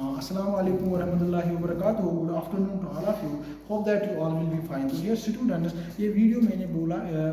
Assalamu alaikum wa rahmatullahi wa barakatuh. Good afternoon to all of you. Hope that you all will be fine. तो dear students, ये video मैंने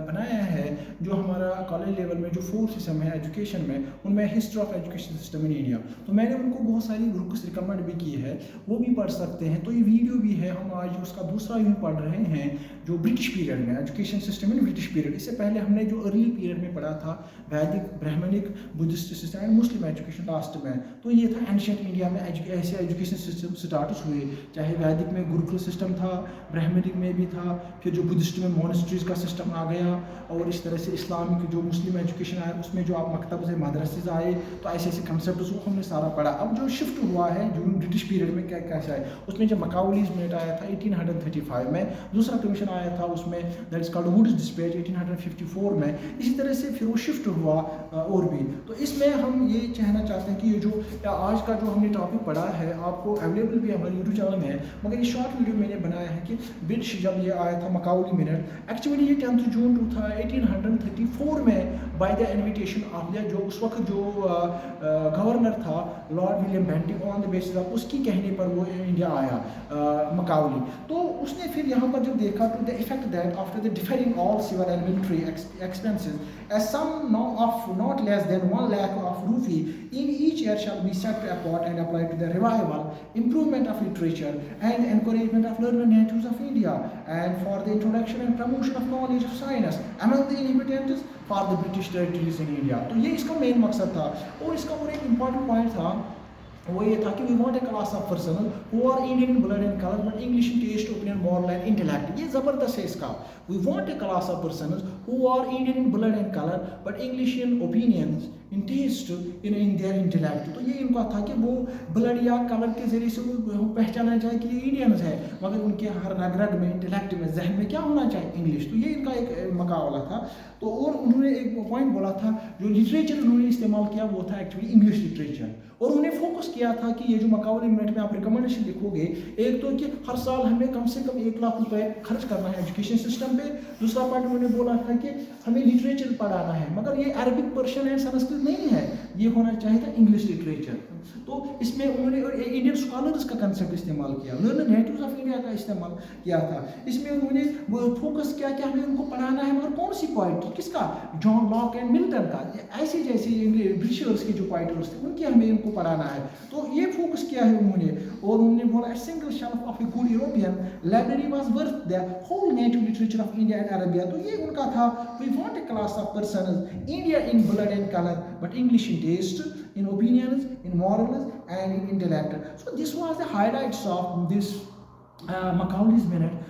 बनाया है जो हमारा college level में जो 4 सिस्टम है एजुकेशन में, उनमें history of education system in India. तो मैंने उनको बहुत सारी बुक्स रिकमेंड भी की है, वो भी पढ़ सकते हैं। तो ये वीडियो भी है, हम आज उसका दूसरा यूनिट पढ़ रहे हैं जो ब्रिटिश पीरियड में education system in British period. इससे पहले हमने जो अर्ली पीरियड में पढ़ा था वैदिक, Brahmanic, Buddhist system and Muslim education last में। तो ये था एंशियंट इंडिया में ऐसे एजुकेशन सिस्टम स्टार्ट हुए, चाहे वैदिक में गुरुकुल सिस्टम था, ब्राह्मणिक में भी था, फिर जो बुद्धिस्ट में मोनेस्ट्रीज का सिस्टम आ गया, और इस तरह से इस्लामिक जो मुस्लिम एजुकेशन आया उसमें जो आप मकतब से मदरसे आए, तो ऐसे ऐसे कंसेप्ट वो हमने सारा पढ़ा। अब जो शिफ्ट हुआ है जो ब्रिटिश पीरियड में क्या कैसा है, उसमें जब मकाउलीज मिनट आया था 1835 में, दूसरा कमीशन आया था उसमें that is called Wood's dispatch 1854 में। इसी तरह से फिर वो शिफ्ट हुआ और भी। तो इसमें हम ये कहना चाहते हैं कि ये जो आज का जो हमने टॉपिक पढ़ा है आपको अवेलेबल भी हमारे यूट्यूब चैनल में है, मगर ये शॉर्ट वीडियो मैंने बनाया है कि ब्रिटिश जब ये आया था मकाउली मिनट, एक्चुअली ये 10 जून 1834 में by the invitation of the जो उस वक्त जो गवर्नर था Lord William Bentinck, on the basis of उसकी कहने पर वो इंडिया आया मकाउली। तो उसने फिर यहाँ पर जब देखा to the effect that after the differing all civil and military expenses as sum of not less than 1 lakh of rupee in each year shall be set apart and applied to the revival, improvement of literature and encouragement of learned natives of India, and for the introduction and promotion of knowledge of science among the inhabitants for the British territories in India। तो ये इसका main मकसद था। और इसका और एक important point था वो ये था कि we want a class of person who are Indian in blood and colour but English in taste opinion moral and intellect. ये ज़बरदस्त है इसका। We want a class of person who are Indian in blood and colour but English in opinions in taste in their intellect. तो ये इनका था कि वो ब्लड या कलर के जरिए से वो पहचाना जाए कि ये इंडियंस है, मगर उनके हर रग रग में, इंटेलेक्ट में, जहन में क्या होना चाहिए, इंग्लिश। तो ये इनका एक मुकाबला था। तो और उन्होंने एक पॉइंट बोला था, जो लिटरेचर उन्होंने इस्तेमाल किया वो था एक्चुअली इंग्लिश लिटरेचर। और उन्हें फोकस किया था कि ये जो मकाबले मिनट में आप रिकमेंडेशन लिखोगे, एक तो कि हर साल हमें कम से कम 1 लाख रुपए खर्च करना है एजुकेशन सिस्टम पे। दूसरा पॉइंट उन्होंने बोला था कि हमें लिटरेचर पढ़ाना है, मगर ये अरबिक, पर्शियन एंड संस्कृत नहीं है, ये होना चाहिए था इंग्लिश लिटरेचर। तो इसमें उन्होंने इंडियन स्कॉलर्स का कंसेप्ट इस्तेमाल किया, लर्नड नेटिव्स ऑफ इंडिया का इस्तेमाल किया था। इसमें उन्होंने फोकस किया कि हमें उनको पढ़ाना है, मगर कौन सी पोइट्री, किसका, जॉन लॉक एंड मिल्टन का, ऐसे जैसे ब्रिटिशर्स के जो पोइटर्स थे उनकी हमें इनको पढ़ाना है। तो ये फोकस किया है उन्होंने। और उन्होंने बोला single shelf of a good European library was worth the whole native literature of India and Arabia. तो ये उनका था, we want a class of persons India in blood and colour but English in taste, in opinions, in morals and in intellect। So this was the highlights of this Macaulay's minute।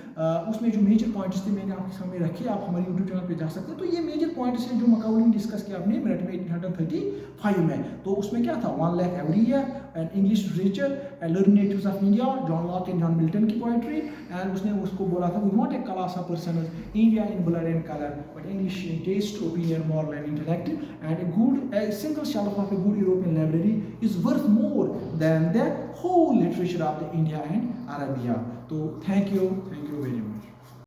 उसमें जो major points थे मैंने आपके सामने रखे, आप हमारे YouTube channel पे जा सकते हैं। तो ये मेजर पॉइंट्स हैं जो मकाउली ने डिस्कस किया अपने मिनट में 1835 में। तो उसमें क्या था, 1 lakh every year and English literature and learned natives of India, John Locke and John Milton की पोइट्री। एंड उसने उसको बोला था we want a class of person India in blood and colour but English in taste, opinion, moral and intellect, and a good single shelf of a good European library is worth more than the whole literature of the India and Arabia. तो thank you very much.